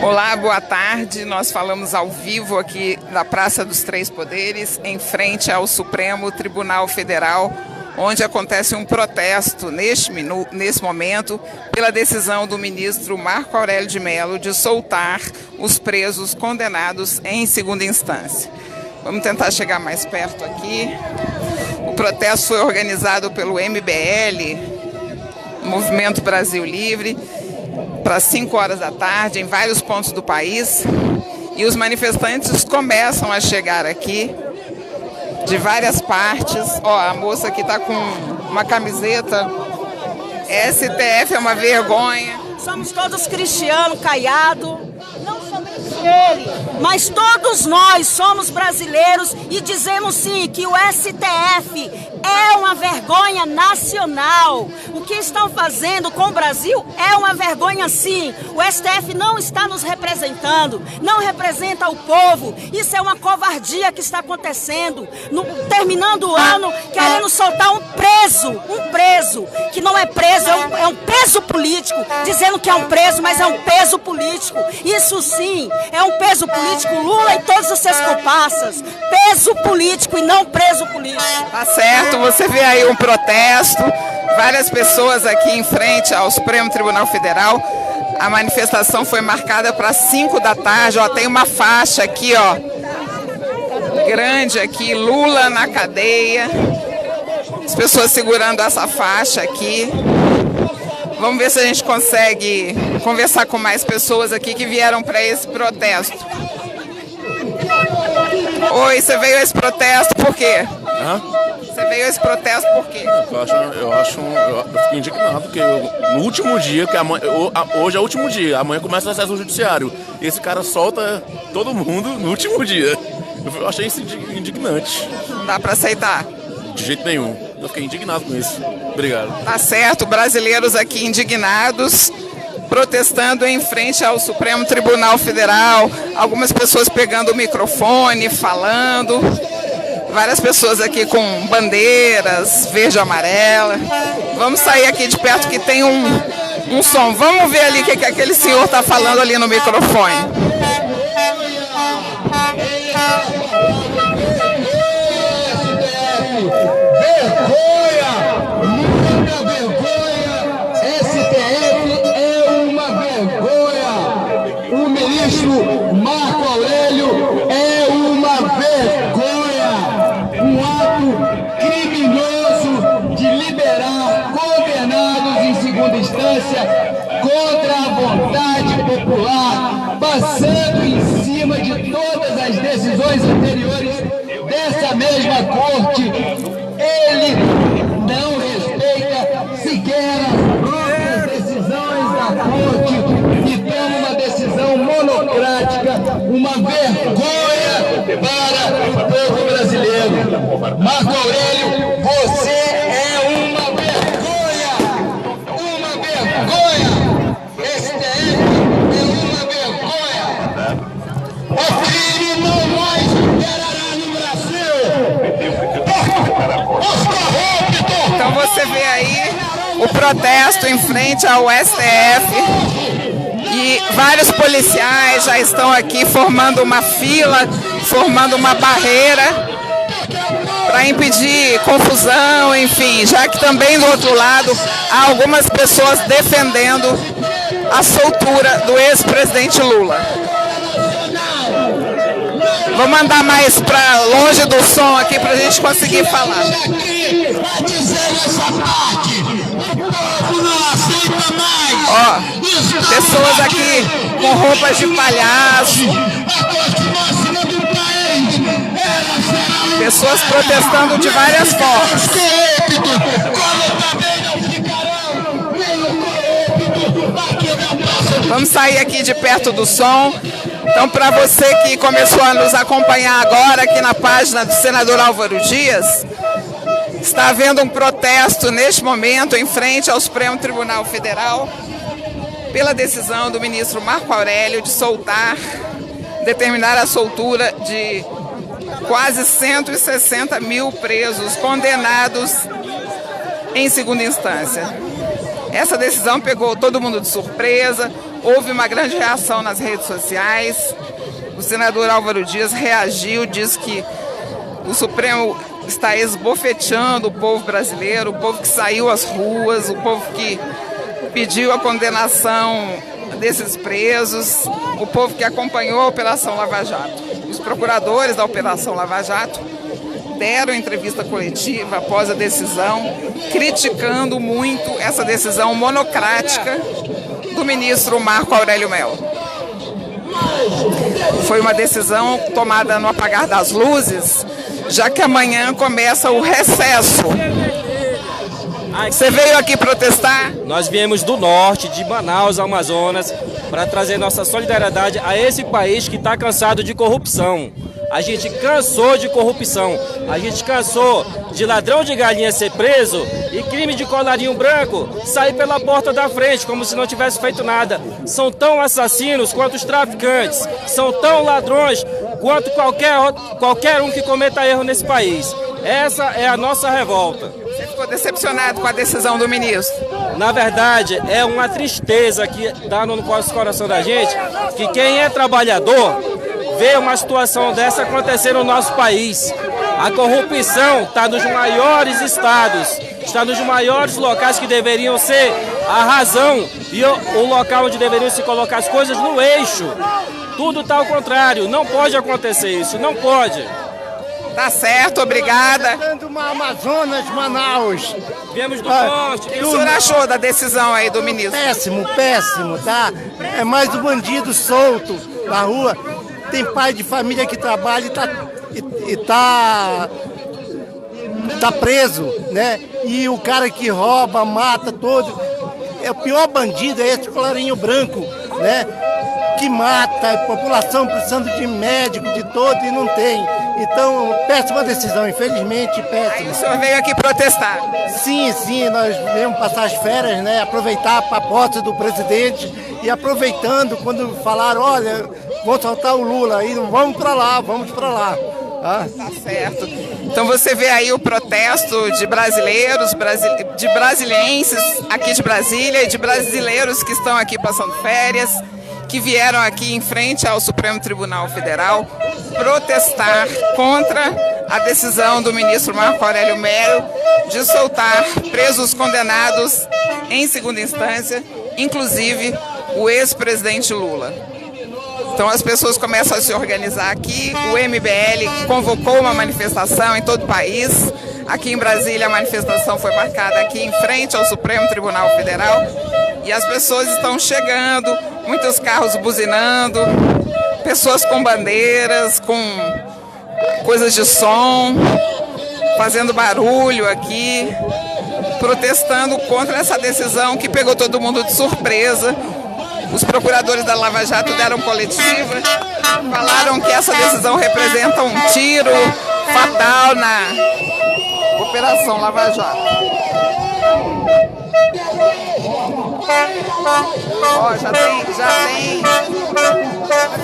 Olá, boa tarde. Nós falamos ao vivo aqui da Praça dos Três Poderes, em frente ao Supremo Tribunal Federal, onde acontece um protesto nesse momento pela decisão do ministro Marco Aurélio de Mello de soltar os presos condenados em segunda instância. Vamos tentar chegar mais perto aqui. O protesto foi organizado pelo MBL, Movimento Brasil Livre, para 5 horas da tarde, em vários pontos do país. E os manifestantes começam a chegar aqui de várias partes. Ó, a moça aqui está com uma camiseta STF é uma vergonha. Somos todos cristianos, caiados. Não somente ele, mas todos nós somos brasileiros e dizemos sim que o STF é uma vergonha nacional. O que estão fazendo com o Brasil é uma vergonha sim. O STF não está nos representando, não representa o povo. Isso é uma covardia que está acontecendo. Terminando o ano, querendo soltar um preso, que não é preso, é um peso político, dizendo que é um preso, mas é um peso político. Isso sim, é um peso político, Lula e todos os seus comparsas. Peso político e não preso político. Tá certo, você vê aí um protesto, várias pessoas aqui em frente ao Supremo Tribunal Federal. A manifestação foi marcada para 5 da tarde, ó, tem uma faixa aqui, ó, grande aqui, Lula na cadeia. As pessoas segurando essa faixa aqui. Vamos ver se a gente consegue conversar com mais pessoas aqui que vieram para esse protesto. Oi, você veio a esse protesto por quê? Hã? Você veio a esse protesto por quê? Eu fico indignado, porque no último dia, hoje é o último dia, amanhã começa o acesso ao judiciário. E esse cara solta todo mundo no último dia. Eu achei isso indignante. Não dá para aceitar? De jeito nenhum. Eu fiquei indignado com isso. Obrigado. Tá certo, brasileiros aqui indignados, protestando em frente ao Supremo Tribunal Federal, algumas pessoas pegando o microfone, falando, várias pessoas aqui com bandeiras verde e amarela. Vamos sair aqui de perto que tem um som. Vamos ver ali o que aquele senhor está falando ali no microfone. Marco Aurélio é uma vergonha, um ato criminoso de liberar condenados em segunda instância contra a vontade popular, passando em cima de todas as decisões anteriores dessa mesma corte. Ele não respeita sequer as próprias decisões da corte e toma uma decisão monocrática, uma vergonha para o povo brasileiro. Marco Aurélio, você é uma vergonha! Uma vergonha! STF é uma vergonha! O crime não mais imperará no Brasil! Os corruptos! Então você vê aí o protesto em frente ao STF. E vários policiais já estão aqui formando uma fila, formando uma barreira para impedir confusão, enfim, já que também do outro lado há algumas pessoas defendendo a soltura do ex-presidente Lula. Vamos andar mais para longe do som aqui para a gente conseguir falar. Ó, pessoas aqui com roupas de palhaço, pessoas protestando de várias formas. Vamos sair aqui de perto do som. Então, para você que começou a nos acompanhar agora aqui na página do senador Álvaro Dias, está havendo um protesto neste momento em frente ao Supremo Tribunal Federal pela decisão do ministro Marco Aurélio de determinar a soltura de quase 160 mil presos condenados em segunda instância. Essa decisão pegou todo mundo de surpresa, houve uma grande reação nas redes sociais. O senador Álvaro Dias reagiu, diz que o Supremo está esbofeteando o povo brasileiro, o povo que saiu às ruas, o povo que pediu a condenação desses presos, o povo que acompanhou a Operação Lava Jato. Os procuradores da Operação Lava Jato deram entrevista coletiva após a decisão, criticando muito essa decisão monocrática do ministro Marco Aurélio Mello. Foi uma decisão tomada no apagar das luzes, já que amanhã começa o recesso. Você veio aqui protestar? Nós viemos do norte, de Manaus, Amazonas, para trazer nossa solidariedade a esse país que está cansado de corrupção. A gente cansou de corrupção, a gente cansou de ladrão de galinha ser preso e crime de colarinho branco sair pela porta da frente como se não tivesse feito nada. São tão assassinos quanto os traficantes, são tão ladrões quanto qualquer um que cometa erro nesse país. Essa é a nossa revolta. Você ficou decepcionado com a decisão do ministro? Na verdade, é uma tristeza que dá no coração da gente, que quem é trabalhador vê uma situação dessa acontecer no nosso país. A corrupção está nos maiores estados, está nos maiores locais que deveriam ser a razão e o local onde deveriam se colocar as coisas no eixo. Tudo está ao contrário, não pode acontecer isso, não pode. Tá certo, obrigada. Amazonas, Manaus. Viemos do norte. O que o senhor achou da decisão aí do ministro? Péssimo, péssimo, tá? É mais um bandido solto na rua. Tem pai de família que trabalha e tá preso, né? E o cara que rouba, mata todo. É o pior bandido, é esse colarinho branco, né? Que mata a população precisando de médico, de todo, e não tem. Então, péssima decisão, infelizmente, péssima. Aí o senhor veio aqui protestar? Sim, nós viemos passar as férias, né? Aproveitar a posse do presidente e aproveitando quando falaram, olha, vão soltar o Lula, aí vamos para lá. Tá certo. Então você vê aí o protesto de brasileiros, de brasilienses aqui de Brasília e de brasileiros que estão aqui passando férias, que vieram aqui em frente ao Supremo Tribunal Federal protestar contra a decisão do ministro Marco Aurélio Mello de soltar presos condenados em segunda instância, inclusive o ex-presidente Lula. Então as pessoas começam a se organizar aqui, o MBL convocou uma manifestação em todo o país. Aqui em Brasília a manifestação foi marcada aqui em frente ao Supremo Tribunal Federal e as pessoas estão chegando, muitos carros buzinando, pessoas com bandeiras, com coisas de som, fazendo barulho aqui, protestando contra essa decisão que pegou todo mundo de surpresa. Os procuradores da Lava Jato deram coletiva, falaram que essa decisão representa um tiro fatal na Operação Lava Jato. Ó, já tem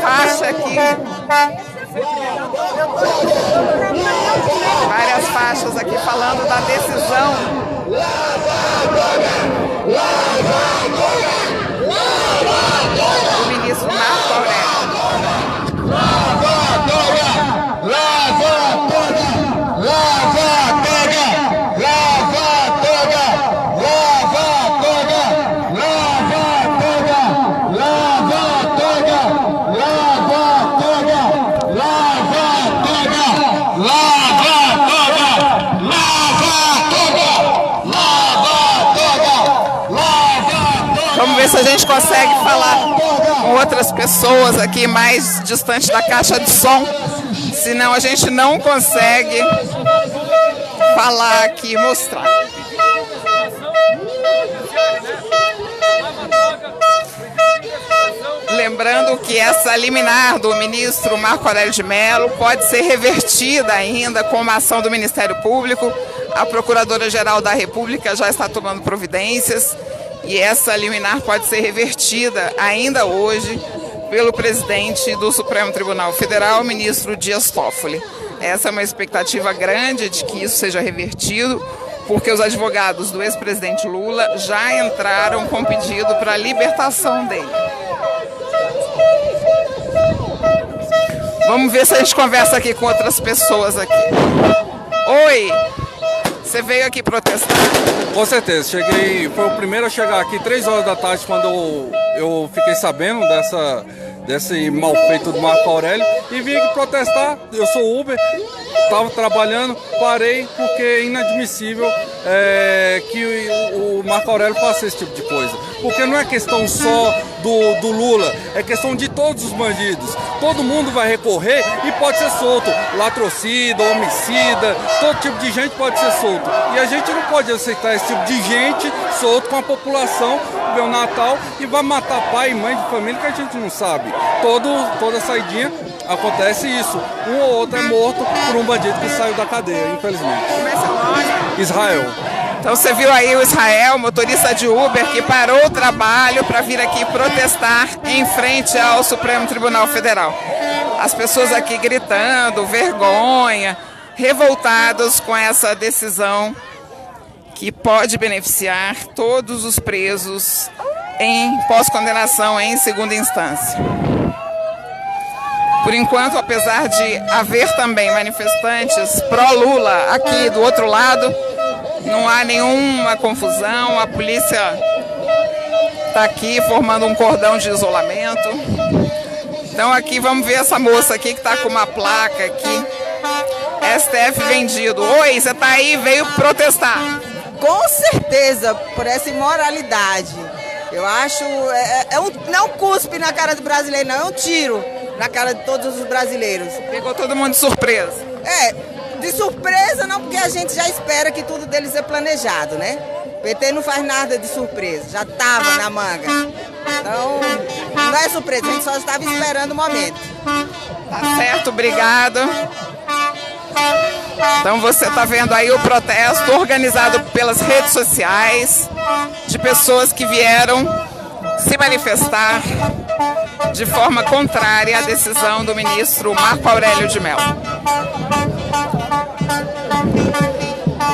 faixa aqui. Várias faixas aqui falando da decisão. O ministro Marco Aurélio. Vamos ver se a gente consegue falar com outras pessoas aqui mais distante da caixa de som, senão a gente não consegue falar aqui e mostrar. Lembrando que essa liminar do ministro Marco Aurélio de Mello pode ser revertida ainda com uma ação do Ministério Público. A Procuradora-Geral da República já está tomando providências e essa liminar pode ser revertida ainda hoje pelo presidente do Supremo Tribunal Federal, o ministro Dias Toffoli. Essa é uma expectativa grande de que isso seja revertido, porque os advogados do ex-presidente Lula já entraram com pedido para a libertação dele. Vamos ver se a gente conversa aqui com outras pessoas aqui. Oi, você veio aqui protestar? Com certeza, cheguei, foi o primeiro a chegar aqui 3 horas da tarde quando eu fiquei sabendo desse mal feito do Marco Aurélio e vim aqui protestar. Eu sou Uber, estava trabalhando, parei porque é inadmissível que o Marco Aurélio faça esse tipo de coisa. Porque não é questão só do Lula, é questão de todos os bandidos. Todo mundo vai recorrer e pode ser solto. Latrocida, homicida, todo tipo de gente pode ser solto. E a gente não pode aceitar esse tipo de gente solto com a população, ver o Natal e vai matar pai e mãe de família que a gente não sabe. Toda saidinha acontece isso. Um ou outro é morto por um bandido que saiu da cadeia, infelizmente. Como é seu nome? Israel. Então você viu aí o Israel, motorista de Uber, que parou o trabalho para vir aqui protestar em frente ao Supremo Tribunal Federal. As pessoas aqui gritando, vergonha, revoltados com essa decisão que pode beneficiar todos os presos em pós-condenação em segunda instância. Por enquanto, apesar de haver também manifestantes pró-Lula aqui do outro lado, não há nenhuma confusão, a polícia está aqui formando um cordão de isolamento. Então aqui vamos ver essa moça aqui que está com uma placa aqui, STF vendido. Oi, você está aí, veio protestar? Com certeza, por essa imoralidade. Eu acho, não é um cuspe na cara do brasileiro, não, é um tiro na cara de todos os brasileiros. Pegou todo mundo de surpresa. De surpresa não, porque a gente já espera que tudo deles é planejado, né? O PT não faz nada de surpresa, já estava na manga. Então, não é surpresa, a gente só estava esperando o momento. Tá certo, obrigada. Então você está vendo aí o protesto organizado pelas redes sociais de pessoas que vieram se manifestar de forma contrária à decisão do ministro Marco Aurélio de Mello.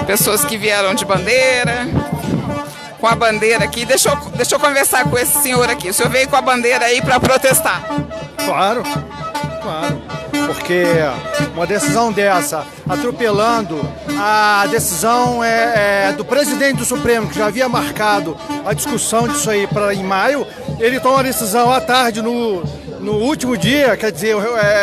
Pessoas que vieram de bandeira, com a bandeira aqui. Deixa eu conversar com esse senhor aqui. O senhor veio com a bandeira aí para protestar? Claro. Porque uma decisão dessa, atropelando a decisão do presidente do Supremo, que já havia marcado a discussão disso aí para em maio, ele toma a decisão à tarde no último dia, quer dizer,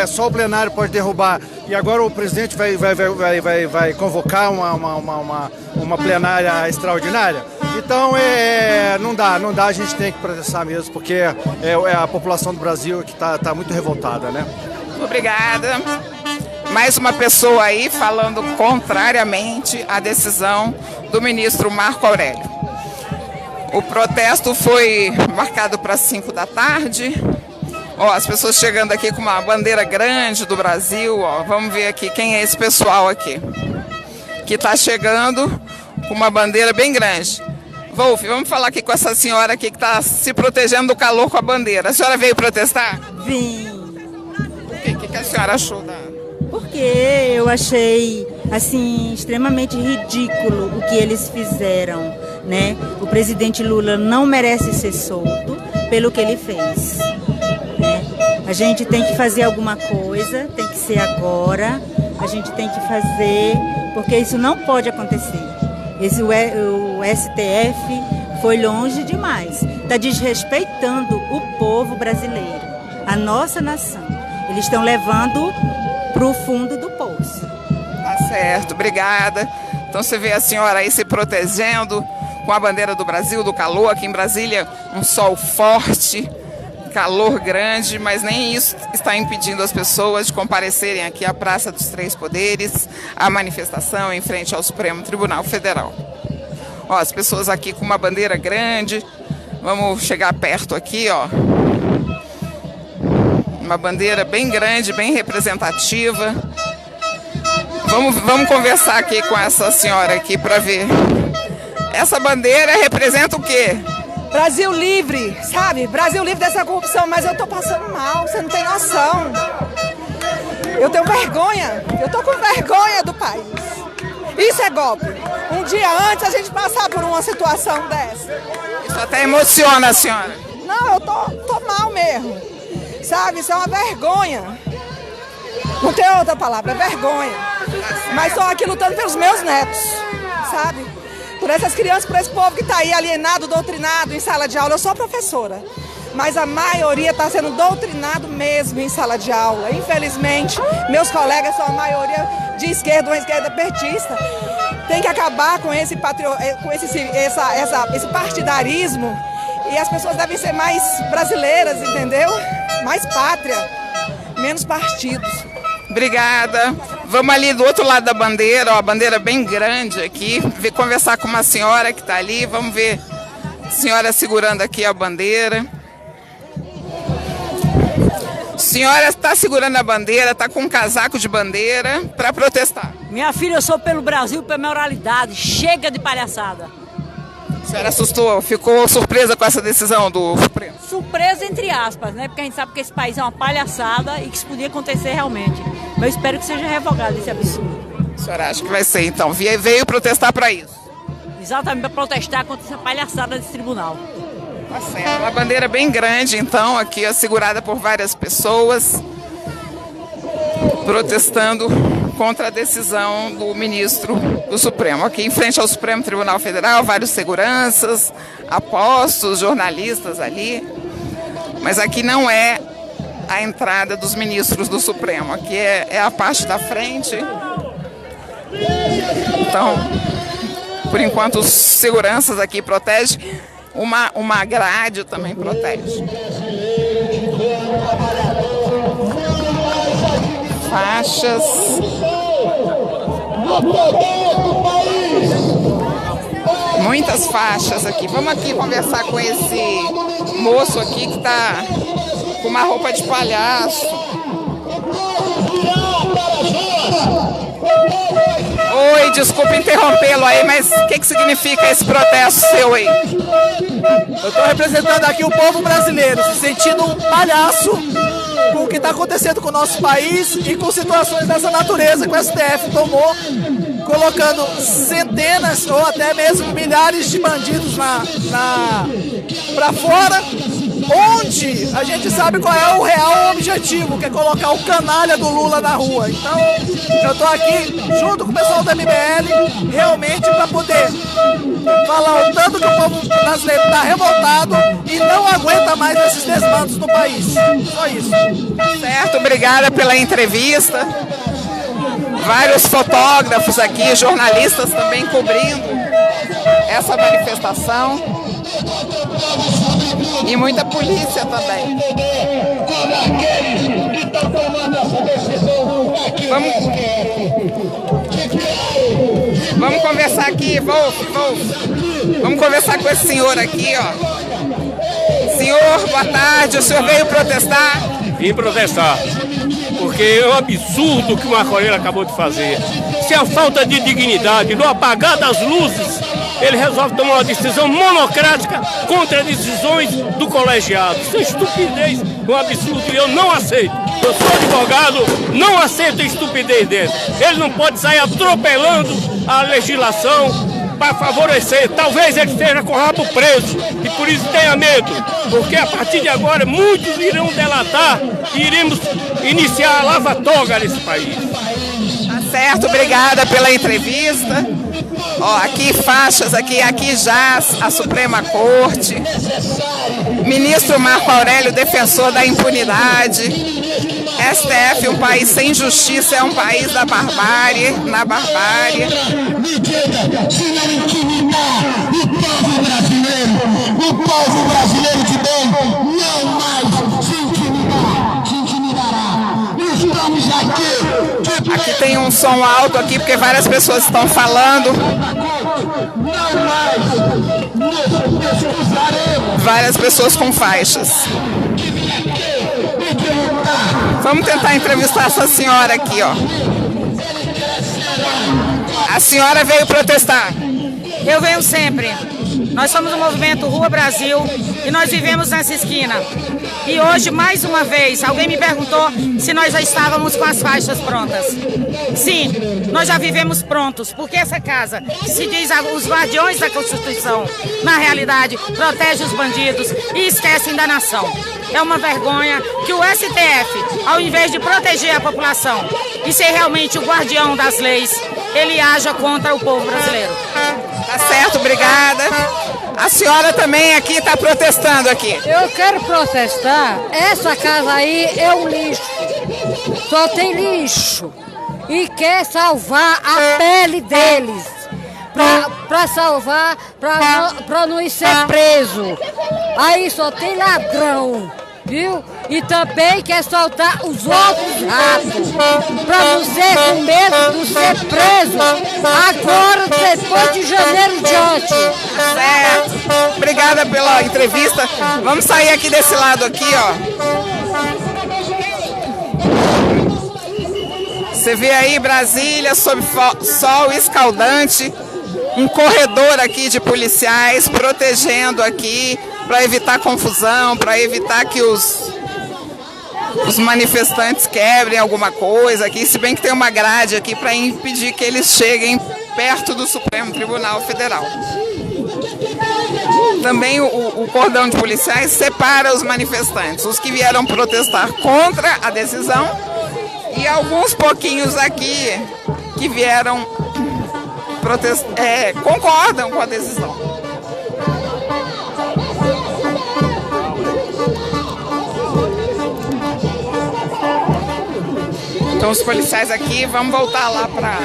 só o plenário pode derrubar. E agora o presidente vai convocar uma plenária extraordinária. Então não dá, a gente tem que protestar mesmo, porque é a população do Brasil que está muito revoltada, né? Obrigada. Mais uma pessoa aí falando contrariamente à decisão do ministro Marco Aurélio. O protesto foi marcado para 5 da tarde. Ó, as pessoas chegando aqui com uma bandeira grande do Brasil. Ó, vamos ver aqui quem é esse pessoal aqui que está chegando com uma bandeira bem grande. Wolf, vamos falar aqui com essa senhora aqui que está se protegendo do calor com a bandeira. A senhora veio protestar? Vim. O que a senhora achou da... Porque eu achei, assim, extremamente ridículo o que eles fizeram, né? O presidente Lula não merece ser solto pelo que ele fez, né? A gente tem que fazer alguma coisa, tem que ser agora, a gente tem que fazer, porque isso não pode acontecer. O STF foi longe demais, está desrespeitando o povo brasileiro, a nossa nação. Eles estão levando para o fundo do poço. Tá certo, obrigada. Então você vê a senhora aí se protegendo com a bandeira do Brasil, do calor. Aqui em Brasília, um sol forte, calor grande, mas nem isso está impedindo as pessoas de comparecerem aqui à Praça dos Três Poderes, à manifestação em frente ao Supremo Tribunal Federal. Ó, as pessoas aqui com uma bandeira grande. Vamos chegar perto aqui, ó. Uma bandeira bem grande, bem representativa. Vamos conversar aqui com essa senhora aqui para ver. Essa bandeira representa o quê? Brasil livre, sabe? Brasil livre dessa corrupção, mas eu tô passando mal, você não tem noção. Eu tenho vergonha, eu tô com vergonha do país. Isso é golpe. Um dia antes a gente passar por uma situação dessa. Isso até emociona a senhora. Não, eu tô mal mesmo. Sabe, isso é uma vergonha. Não tem outra palavra, é vergonha. Mas estou aqui lutando pelos meus netos, sabe? Por essas crianças, por esse povo que está aí alienado, doutrinado em sala de aula. Eu sou professora, mas a maioria está sendo doutrinado mesmo em sala de aula. Infelizmente, meus colegas são a maioria de esquerda, uma esquerda petista. Tem que acabar com esse partidarismo e as pessoas devem ser mais brasileiras, entendeu? Mais pátria, menos partidos. Obrigada. Vamos ali do outro lado da bandeira, ó, a bandeira bem grande aqui, conversar com uma senhora que está ali, vamos ver a senhora segurando aqui a bandeira. A senhora está segurando a bandeira, está com um casaco de bandeira para protestar. Minha filha, eu sou pelo Brasil, pela minha oralidade, chega de palhaçada. A senhora assustou, ficou surpresa com essa decisão do Supremo? Surpresa entre aspas, né? Porque a gente sabe que esse país é uma palhaçada e que isso podia acontecer realmente. Mas eu espero que seja revogado esse absurdo. A senhora acha que vai ser, então? Veio protestar para isso? Exatamente, para protestar contra essa palhaçada desse tribunal. Tá certo. Uma bandeira bem grande, então, aqui, ó, segurada por várias pessoas, protestando contra a decisão do ministro do Supremo. Aqui em frente ao Supremo Tribunal Federal, vários seguranças, apostos, jornalistas ali. Mas aqui não é a entrada dos ministros do Supremo. Aqui é a parte da frente. Então, por enquanto, os seguranças aqui protegem. Uma grade também protege. Faixas. Muitas faixas aqui. Vamos aqui conversar com esse moço aqui que está com uma roupa de palhaço. Oi, desculpa interrompê-lo aí, mas o que significa esse protesto seu aí? Eu estou representando aqui o povo brasileiro, se sentindo um palhaço com o que está acontecendo com o nosso país e com situações dessa natureza que o STF tomou, colocando centenas ou até mesmo milhares de bandidos para fora, onde a gente sabe qual é o real objetivo, que é colocar o canalha do Lula na rua. Então, eu estou aqui junto com o pessoal da MBL, realmente para poder falar o tanto que o povo brasileiro está revoltado e não aguenta mais esses desmandos no país. Só isso. Certo, obrigada pela entrevista. Vários fotógrafos aqui, jornalistas também cobrindo essa manifestação. E muita polícia também. Vamos conversar aqui, Wolf. Vamos conversar com esse senhor aqui, ó. Senhor, boa tarde. O senhor veio protestar? Vim protestar, porque é um absurdo o que o Marco Aurélio acabou de fazer. Se a falta de dignidade, no apagar das luzes, ele resolve tomar uma decisão monocrática contra decisões do colegiado. Isso é estupidez, um absurdo, e eu não aceito. Eu sou advogado, não aceito a estupidez dele. Ele não pode sair atropelando a legislação para favorecer. Talvez ele esteja com o rabo preso e por isso tenha medo, porque a partir de agora muitos irão delatar e iremos iniciar a lava-toga nesse país. Tá certo, obrigada pela entrevista. Ó, aqui faixas, aqui já a Suprema Corte. Ministro Marco Aurélio, defensor da impunidade. STF, um país sem justiça, é um país da barbárie, na barbárie. Se não intimidar o povo brasileiro de bem, não mais se intimidará. Estamos aqui. Aqui tem um som alto aqui, porque várias pessoas estão falando. Várias pessoas com faixas. Vamos tentar entrevistar essa senhora aqui, ó. A senhora veio protestar? Eu venho sempre. Nós somos do movimento Rua Brasil e nós vivemos nessa esquina. E hoje, mais uma vez, alguém me perguntou se nós já estávamos com as faixas prontas. Sim, nós já vivemos prontos, porque essa casa, que se diz os guardiões da Constituição, na realidade, protege os bandidos e esquecem da nação. É uma vergonha que o STF, ao invés de proteger a população e ser realmente o guardião das leis, ele haja contra o povo brasileiro. Tá certo, obrigada. A senhora também aqui está protestando aqui. Eu quero protestar. Essa casa aí é um lixo. Só tem lixo. E quer salvar a pele deles. Para salvar, para não ir ser preso. Aí só tem ladrão. Viu? E também quer soltar os outros ratos, para não ser com medo de ser preso agora, depois de janeiro em diante. Certo. Obrigada pela entrevista. Vamos sair aqui desse lado aqui, ó. Você vê aí Brasília sob sol escaldante, um corredor aqui de policiais protegendo aqui para evitar confusão, para evitar que os manifestantes quebrem alguma coisa aqui, se bem que tem uma grade aqui para impedir que eles cheguem perto do Supremo Tribunal Federal. Também o cordão de policiais separa os manifestantes, os que vieram protestar contra a decisão e alguns pouquinhos aqui que vieram concordam com a decisão. Então os policiais aqui, vamos voltar lá para...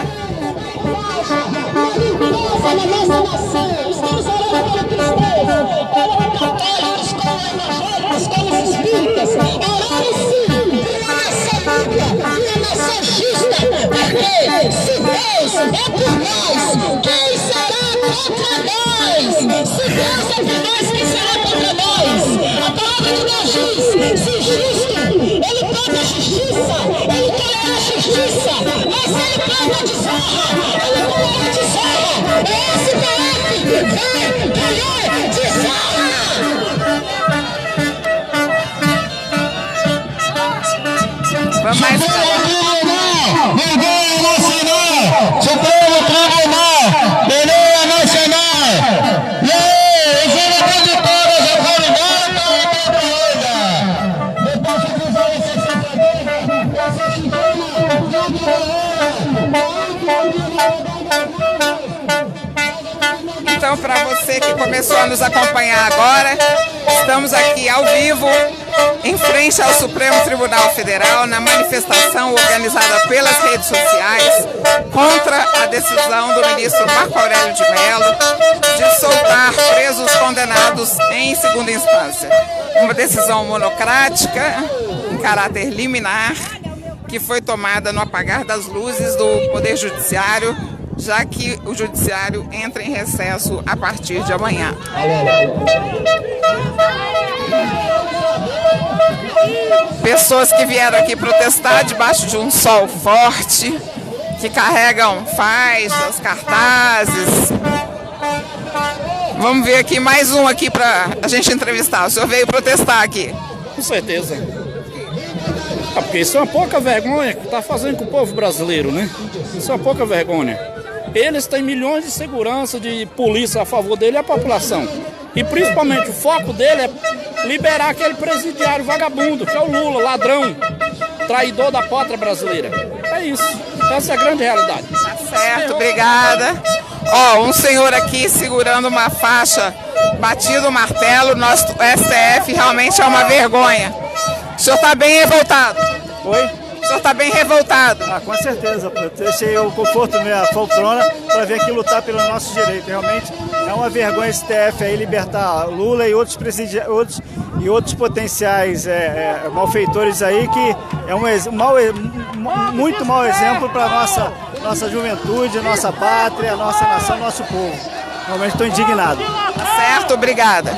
Se Deus é por nós, quem será contra nós? Se Deus é por nós, quem será contra nós? A palavra de Deus diz, se justo, ele prova a justiça, ele tolerará a justiça, mas ele prova a desonra, ele tolerará a desonra. É STF, vem colher desonra. Vamos mais Supremo Tribunal, Beleza Nacional. E aí, os vereadores de todas as autoridades Então, para você que começou a nos acompanhar agora, estamos aqui ao vivo, em frente ao Supremo Tribunal Federal, na manifestação organizada pelas redes sociais contra a decisão do ministro Marco Aurélio de Mello de soltar presos condenados em segunda instância. Uma decisão monocrática, em caráter liminar, que foi tomada no apagar das luzes do Poder Judiciário, já que o Judiciário entra em recesso a partir de amanhã. Pessoas que vieram aqui protestar debaixo de um sol forte, que carregam faixas, cartazes. Vamos ver aqui mais um aqui para a gente entrevistar. O senhor veio protestar aqui? Com certeza. Porque isso é uma pouca vergonha que está fazendo com o povo brasileiro, né? Isso é uma pouca vergonha. Eles têm milhões de segurança, de polícia a favor dele e a população. E principalmente o foco dele é liberar aquele presidiário vagabundo, que é o Lula, ladrão, traidor da pátria brasileira. É isso. Essa é a grande realidade. Tá certo, obrigada. Ó, um senhor aqui segurando uma faixa, batido o martelo, nosso STF realmente é uma vergonha. O senhor está bem revoltado? Oi? O senhor está bem revoltado? Ah, com certeza. Eu deixei o conforto da minha poltrona para vir aqui lutar pelos nossos direitos. Realmente é uma vergonha esse STF aí libertar Lula e outros potenciais malfeitores aí, que é muito mau exemplo para nossa juventude, nossa pátria, nossa nação, nosso povo. Realmente estou indignado. Tá certo, obrigada.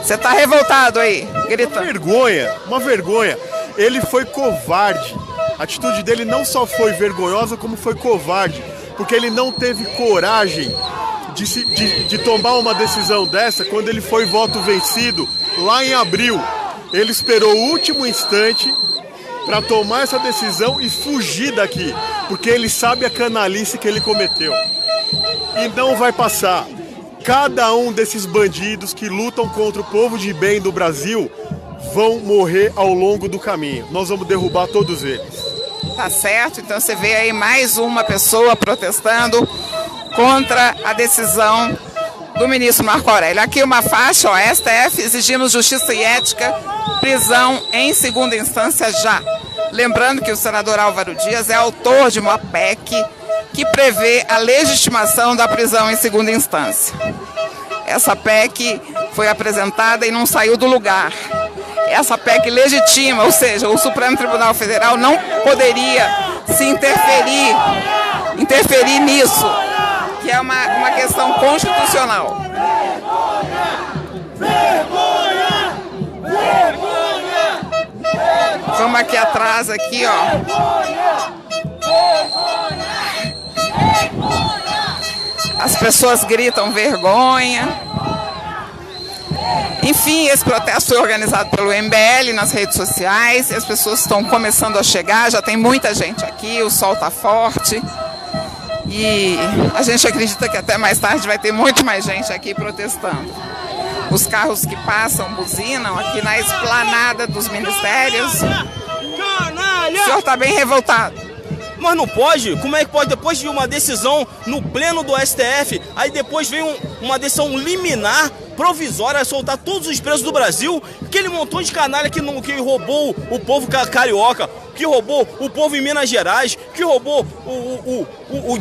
Você está revoltado? revoltado aí, gritando. Uma vergonha. Ele foi covarde. A atitude dele não só foi vergonhosa, como foi covarde. Porque ele não teve coragem de tomar uma decisão dessa quando ele foi voto vencido lá em abril. Ele esperou o último instante para tomar essa decisão e fugir daqui. Porque ele sabe a canalice que ele cometeu. E não vai passar. Cada um desses bandidos que lutam contra o povo de bem do Brasil vão morrer ao longo do caminho. Nós vamos derrubar todos eles. Tá certo, então você vê aí mais uma pessoa protestando contra a decisão do ministro Marco Aurélio. Aqui uma faixa, ó, STF, exigimos justiça e ética, prisão em segunda instância já. Lembrando que o senador Álvaro Dias é autor de uma PEC que prevê a legitimação da prisão em segunda instância. Essa PEC foi apresentada e não saiu do lugar. Essa PEC legitima, ou seja, o Supremo Tribunal Federal não poderia se interferir nisso, que é uma questão constitucional. Vamos aqui atrás, aqui, ó. As pessoas gritam vergonha. Enfim, esse protesto foi organizado pelo MBL nas redes sociais. E as pessoas estão começando a chegar, já tem muita gente aqui, o sol está forte. E a gente acredita que até mais tarde vai ter muito mais gente aqui protestando. Os carros que passam buzinam aqui na esplanada dos ministérios. O senhor está bem revoltado. Mas não pode? Como é que pode? Depois de uma decisão no pleno do STF, aí depois vem uma decisão liminar, provisória, a soltar todos os presos do Brasil, aquele montão de canalha que roubou o povo carioca, que roubou o povo em Minas Gerais, que roubou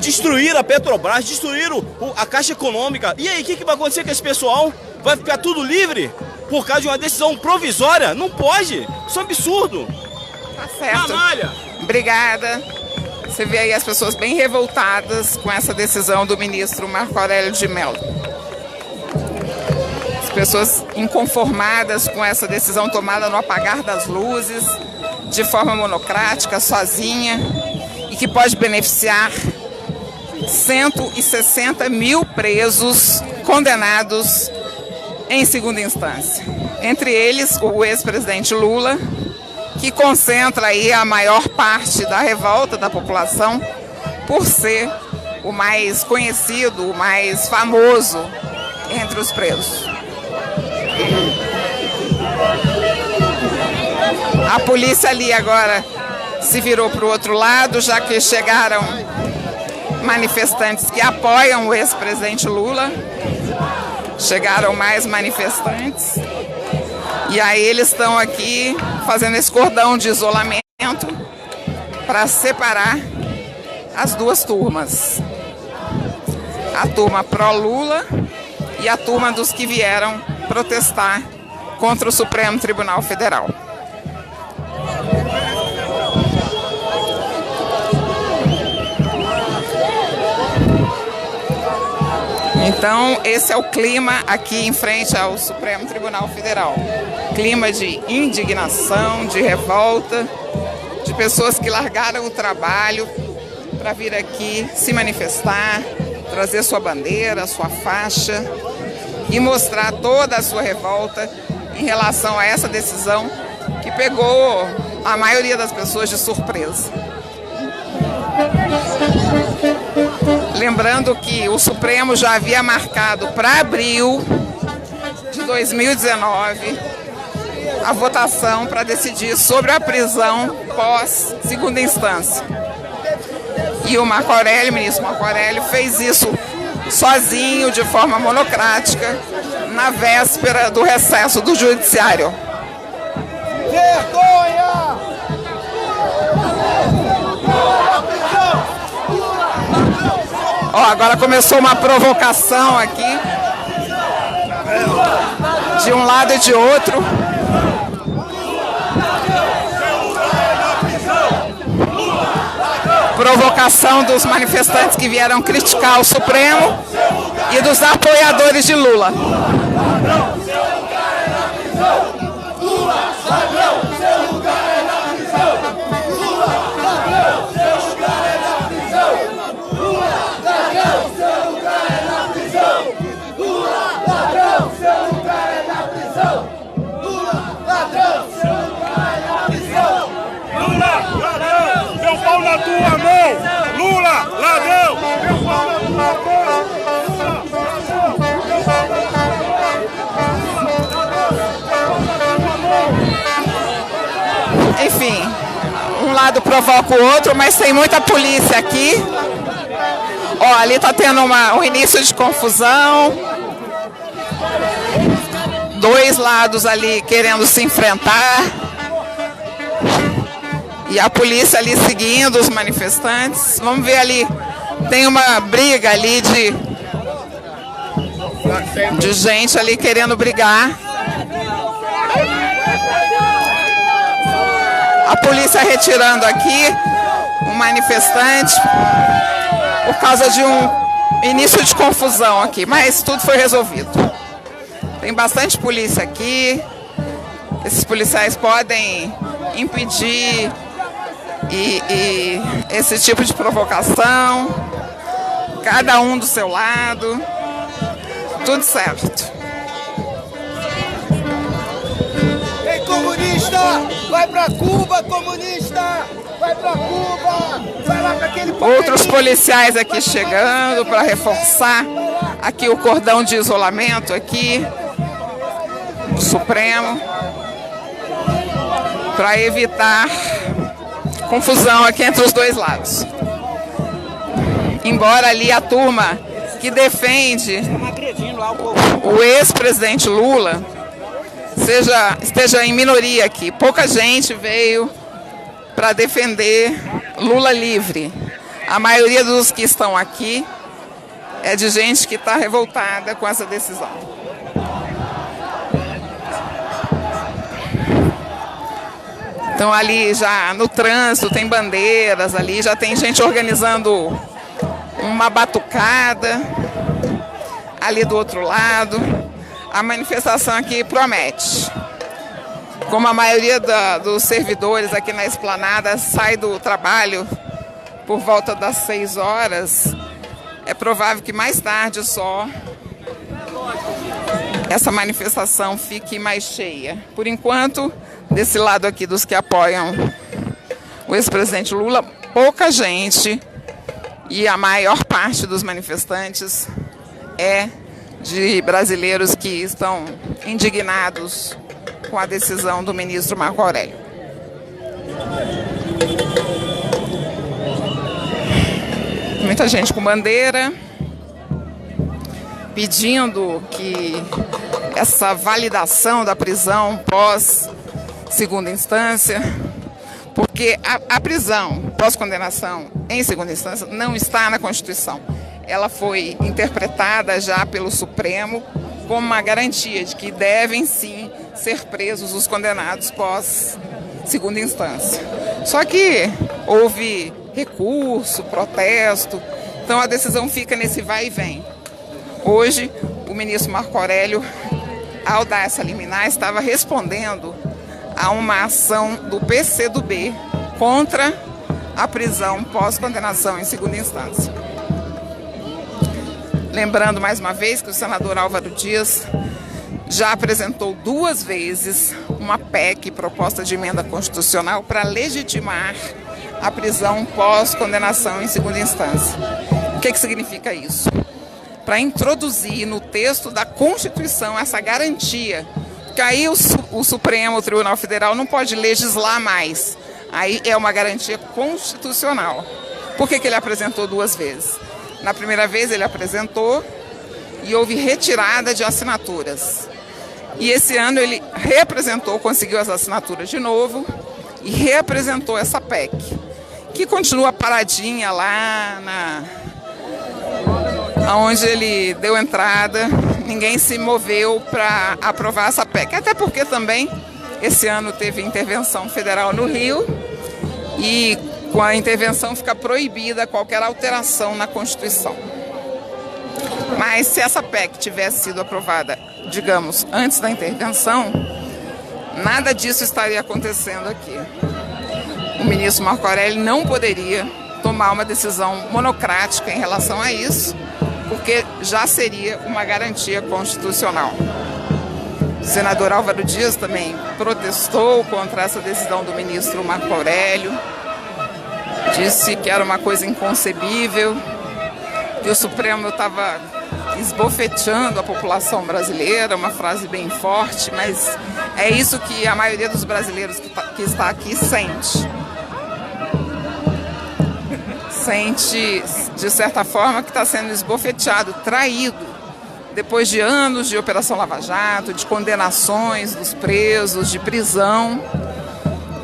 destruir a Petrobras, destruir a Caixa Econômica. E aí, o que vai acontecer com esse pessoal? Vai ficar tudo livre por causa de uma decisão provisória? Não pode! Isso é um absurdo! Tá certo. Canalha! Obrigada. Você vê aí as pessoas bem revoltadas com essa decisão do ministro Marco Aurélio de Mello. As pessoas inconformadas com essa decisão tomada no apagar das luzes, de forma monocrática, sozinha, e que pode beneficiar 160 mil presos condenados em segunda instância. Entre eles, o ex-presidente Lula, que concentra aí a maior parte da revolta da população por ser o mais conhecido, o mais famoso entre os presos. A polícia ali agora se virou para o outro lado, já que chegaram manifestantes que apoiam o ex-presidente Lula. Chegaram mais manifestantes. E aí eles estão aqui fazendo esse cordão de isolamento para separar as duas turmas. A turma pró-Lula e a turma dos que vieram protestar contra o Supremo Tribunal Federal. Então, esse é o clima aqui em frente ao Supremo Tribunal Federal. Clima de indignação, de revolta, de pessoas que largaram o trabalho para vir aqui se manifestar, trazer sua bandeira, sua faixa e mostrar toda a sua revolta em relação a essa decisão que pegou a maioria das pessoas de surpresa. Lembrando que o Supremo já havia marcado para abril de 2019 a votação para decidir sobre a prisão pós segunda instância. E o Marco Aurélio, o ministro Marco Aurélio, fez isso sozinho, de forma monocrática, na véspera do recesso do Judiciário. Vergonha! Ó, agora começou uma provocação aqui, de um lado e de outro. Provocação dos manifestantes que vieram criticar o Supremo e dos apoiadores de Lula. na tua mão! Lula, ladrão! Eu falo na tua mão! Enfim, um lado provoca o outro, mas tem muita polícia aqui. Ó, ali tá tendo um início de confusão. Dois lados ali querendo se enfrentar. E a polícia ali seguindo os manifestantes. Vamos ver ali, tem uma briga ali de gente ali querendo brigar. A polícia retirando aqui um manifestante por causa de um início de confusão aqui, mas tudo foi resolvido. Tem bastante polícia aqui, esses policiais podem impedir e esse tipo de provocação, cada um do seu lado, tudo certo. Ei, comunista! Vai pra Cuba, comunista! Vai pra Cuba! Vai lá pra aquele... Outros policiais aqui chegando para reforçar aqui o cordão de isolamento aqui do Supremo, para evitar confusão aqui entre os dois lados. Embora ali a turma que defende o ex-presidente Lula esteja em minoria aqui. Pouca gente veio para defender Lula livre. A maioria dos que estão aqui é de gente que está revoltada com essa decisão. Então ali já no trânsito tem bandeiras ali, já tem gente organizando uma batucada ali do outro lado. A manifestação aqui promete. Como a maioria dos servidores aqui na esplanada sai do trabalho por volta das 6 horas, é provável que mais tarde só essa manifestação fique mais cheia. Por enquanto, desse lado aqui dos que apoiam o ex-presidente Lula, pouca gente, e a maior parte dos manifestantes é de brasileiros que estão indignados com a decisão do ministro Marco Aurélio. Muita gente com bandeira, pedindo que essa validação da prisão pós segunda instância, porque a prisão pós-condenação em segunda instância não está na Constituição. Ela foi interpretada já pelo Supremo como uma garantia de que devem sim ser presos os condenados pós segunda instância. Só que houve recurso, protesto, então a decisão fica nesse vai e vem. Hoje, o ministro Marco Aurélio, ao dar essa liminar, estava respondendo a uma ação do PCdoB contra a prisão pós-condenação em segunda instância. Lembrando mais uma vez que o senador Álvaro Dias já apresentou 2 vezes uma PEC, proposta de emenda constitucional, para legitimar a prisão pós-condenação em segunda instância. O que significa isso? Para introduzir no texto da Constituição essa garantia, que aí o Supremo, o Tribunal Federal, não pode legislar mais. Aí é uma garantia constitucional. Por que ele apresentou 2 vezes? Na primeira vez ele apresentou e houve retirada de assinaturas. E esse ano ele reapresentou, conseguiu as assinaturas de novo e reapresentou essa PEC, que continua paradinha lá onde ele deu entrada. Ninguém se moveu para aprovar essa PEC, até porque também esse ano teve intervenção federal no Rio e com a intervenção fica proibida qualquer alteração na Constituição. Mas se essa PEC tivesse sido aprovada, digamos, antes da intervenção, nada disso estaria acontecendo aqui. O ministro Marco Aurélio não poderia tomar uma decisão monocrática em relação a isso, porque já seria uma garantia constitucional. O senador Álvaro Dias também protestou contra essa decisão do ministro Marco Aurélio. disse que era uma coisa inconcebível, que o Supremo estava esbofeteando a população brasileira, uma frase bem forte, mas é isso que a maioria dos brasileiros que está aqui sente. Sente, de certa forma, que está sendo esbofeteado, traído, depois de anos de Operação Lava Jato, de condenações dos presos, de prisão,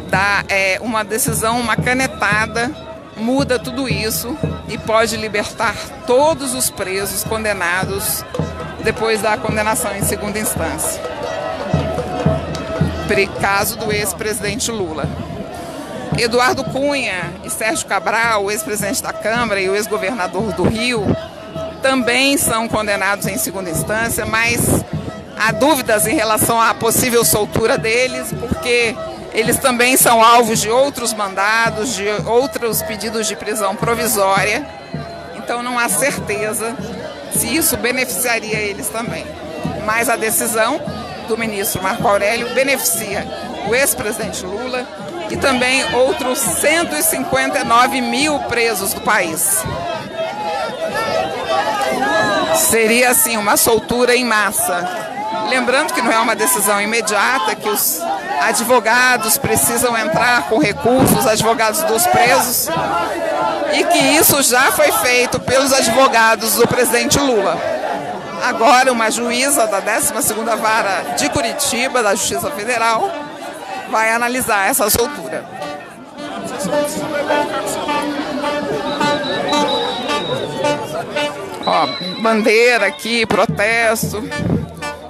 dá uma decisão, uma canetada, muda tudo isso e pode libertar todos os presos condenados depois da condenação em segunda instância. Caso do ex-presidente Lula. Eduardo Cunha e Sérgio Cabral, o ex-presidente da Câmara e o ex-governador do Rio, também são condenados em segunda instância, mas há dúvidas em relação à possível soltura deles, porque eles também são alvos de outros mandados, de outros pedidos de prisão provisória. Então não há certeza se isso beneficiaria eles também. Mas a decisão do ministro Marco Aurélio beneficia o ex-presidente Lula e também outros 159 mil presos do país. Seria, assim, uma soltura em massa. Lembrando que não é uma decisão imediata, que os advogados precisam entrar com recursos, advogados dos presos, e que isso já foi feito pelos advogados do presidente Lula. Agora, uma juíza da 12ª Vara de Curitiba, da Justiça Federal, vai analisar essa soltura. Ó, bandeira aqui, protesto,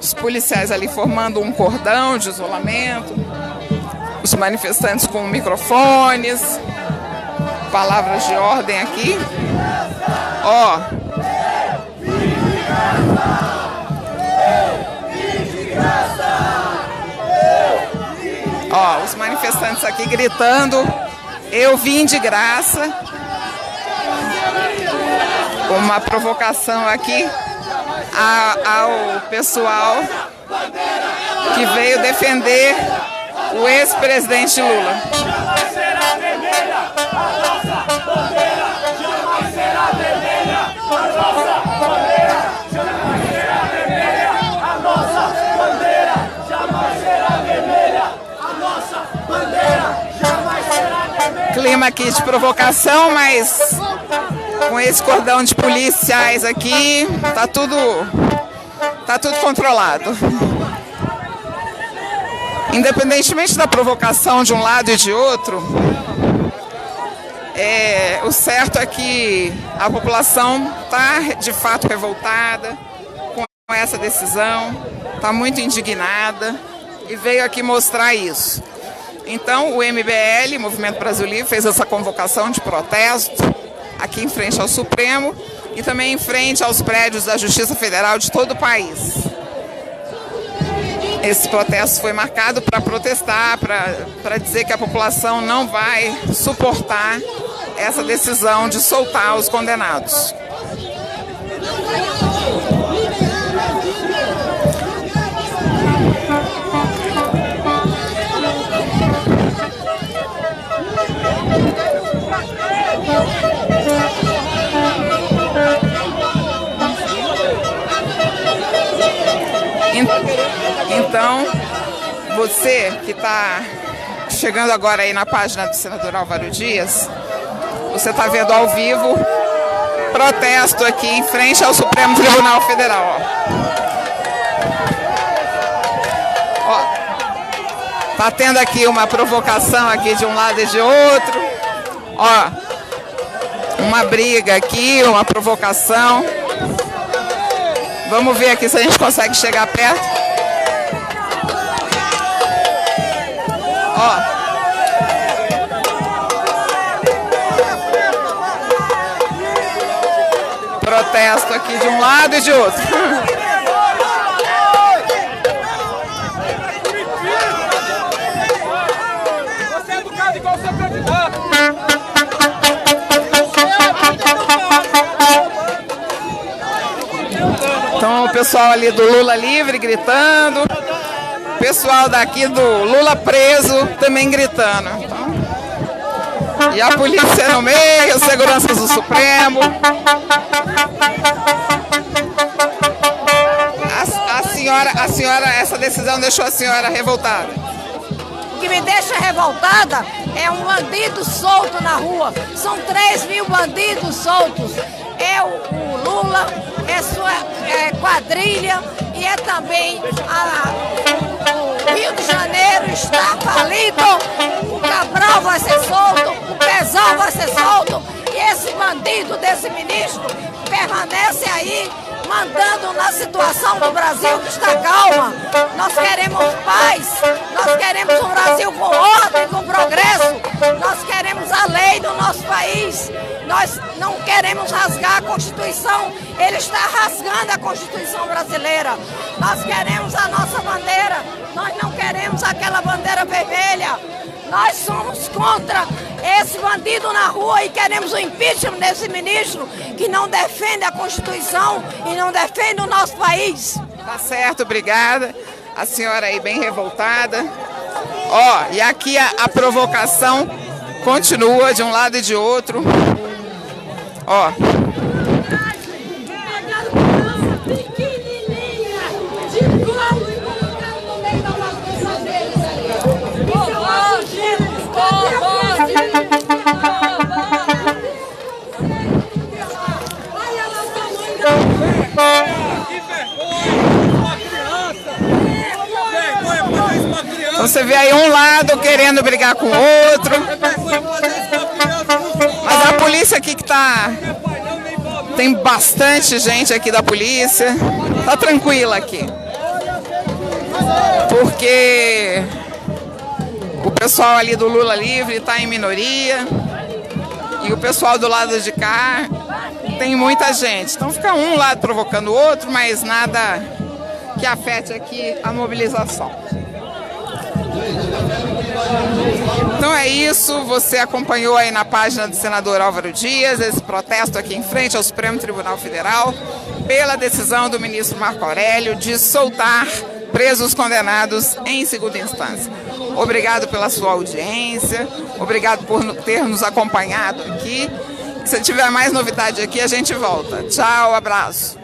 os policiais ali formando um cordão de isolamento, os manifestantes com microfones, palavras de ordem aqui. Ó, os manifestantes aqui gritando: eu vim de graça. Uma provocação aqui ao pessoal que veio defender o ex-presidente Lula. Clima aqui de provocação, mas com esse cordão de policiais aqui, tá tudo controlado. Independentemente da provocação de um lado e de outro, o certo é que a população está de fato revoltada com essa decisão, está muito indignada e veio aqui mostrar isso. Então o MBL, Movimento Brasil Livre, fez essa convocação de protesto aqui em frente ao Supremo e também em frente aos prédios da Justiça Federal de todo o país. Esse protesto foi marcado para protestar, para dizer que a população não vai suportar essa decisão de soltar os condenados. Então, você que está chegando agora aí na página do senador Álvaro Dias, você está vendo ao vivo protesto aqui em frente ao Supremo Tribunal Federal. Tá tendo aqui uma provocação aqui de um lado e de outro. Ó, uma briga aqui, uma provocação. Vamos ver aqui se a gente consegue chegar perto. Ó. Protesto aqui de um lado e de outro. Você é educado igual o seu candidato. Então o pessoal ali do Lula livre gritando, o pessoal daqui do Lula preso também gritando. Então, E a polícia no meio, seguranças do Supremo. A senhora, essa decisão deixou a senhora revoltada? O que me deixa revoltada é um bandido solto na rua. São 3.000 bandidos soltos. É o Lula, é sua quadrilha e é também o Rio de Janeiro está falido. O Cabral vai ser solto, o Pezão vai ser solto. E esse bandido desse ministro permanece aí, mandando na situação do Brasil que está calma. Nós queremos paz, nós queremos um Brasil com ordem, com progresso, nós queremos a lei do nosso país, nós não queremos rasgar a Constituição, ele está rasgando a Constituição brasileira. Nós queremos a nossa bandeira, nós não queremos aquela bandeira vermelha. Nós somos contra esse bandido na rua e queremos o impeachment desse ministro que não defende a Constituição e não defende o nosso país. Tá certo, obrigada. A senhora aí bem revoltada. Ó, e aqui a provocação continua de um lado e de outro. Ó. Você vê aí um lado querendo brigar com o outro. Mas a polícia aqui que tá... Tem bastante gente aqui da polícia. Tá tranquila aqui. Porque o pessoal ali do Lula Livre tá em minoria. E o pessoal do lado de cá tem muita gente. Então fica um lado provocando o outro, mas nada que afete aqui a mobilização. Então é isso, você acompanhou aí na página do senador Álvaro Dias esse protesto aqui em frente ao Supremo Tribunal Federal pela decisão do ministro Marco Aurélio de soltar presos condenados em segunda instância. Obrigado pela sua audiência, obrigado por ter nos acompanhado aqui. Se tiver mais novidade aqui, a gente volta. Tchau, abraço.